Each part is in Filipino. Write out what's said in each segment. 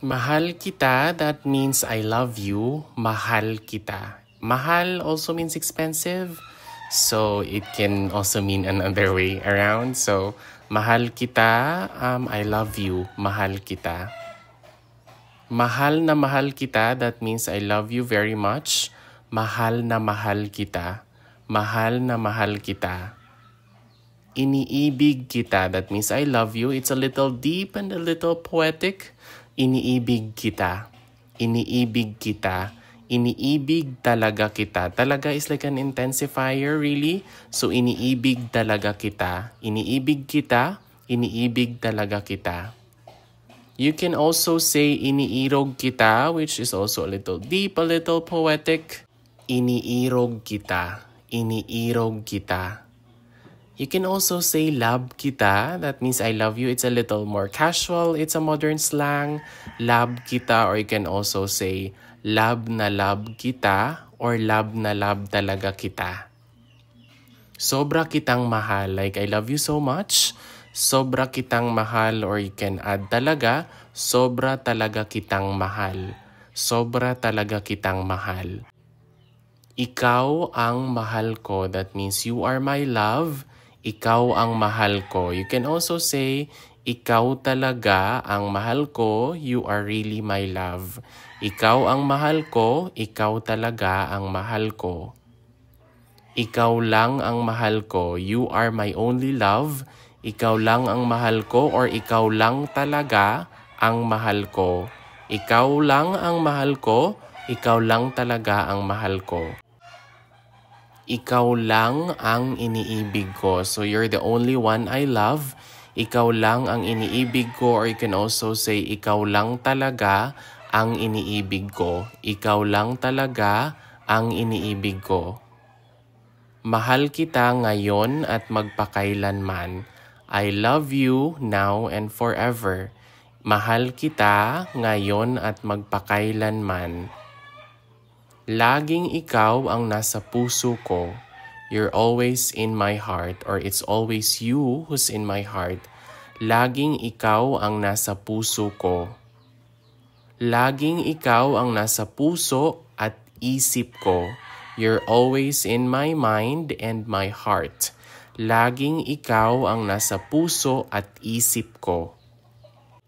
Mahal kita, that means I love you. Mahal kita. Mahal also means expensive. So it can also mean another way around. So mahal kita, I love you. Mahal kita. Mahal na mahal kita, that means I love you very much. Mahal na mahal kita. Mahal na mahal kita. Iniibig kita, that means I love you. It's a little deep and a little poetic. Iniibig kita. Iniibig kita. Iniibig talaga kita. Talaga is like an intensifier, really. So, iniibig talaga kita. Iniibig kita. Iniibig talaga kita. You can also say iniirog kita, which is also a little deep, a little poetic. Iniirog kita. Iniirog kita. You can also say love kita. That means I love you. It's a little more casual. It's a modern slang. Love kita, or you can also say love na love kita or love na love talaga kita. Sobra kitang mahal. Like I love you so much. Sobra kitang mahal, or you can add talaga. Sobra talaga kitang mahal. Sobra talaga kitang mahal. Ikaw ang mahal ko. That means you are my love. Ikaw ang mahal ko. You can also say, ikaw talaga ang mahal ko. You are really my love. Ikaw ang mahal ko. Ikaw talaga ang mahal ko. Ikaw lang ang mahal ko. You are my only love. Ikaw lang ang mahal ko, or ikaw lang talaga ang mahal ko. Ikaw lang ang mahal ko. Ikaw lang talaga ang mahal ko. Ikaw lang ang iniibig ko. So you're the only one I love. Ikaw lang ang iniibig ko, or you can also say ikaw lang talaga ang iniibig ko. Ikaw lang talaga ang iniibig ko. Mahal kita ngayon at magpakailanman. I love you now and forever. Mahal kita ngayon at magpakailanman. Laging ikaw ang nasa puso ko. You're always in my heart, or it's always you who's in my heart. Laging ikaw ang nasa puso ko. Laging ikaw ang nasa puso at isip ko. You're always in my mind and my heart. Laging ikaw ang nasa puso at isip ko.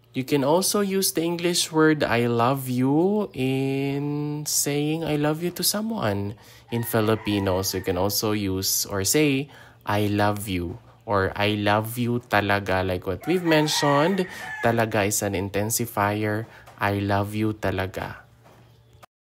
You can also use the English word I love you in saying I love you to someone. In Filipino, so you can also use or say I love you or I love you talaga, like what we've mentioned. Talaga is an intensifier. I love you talaga.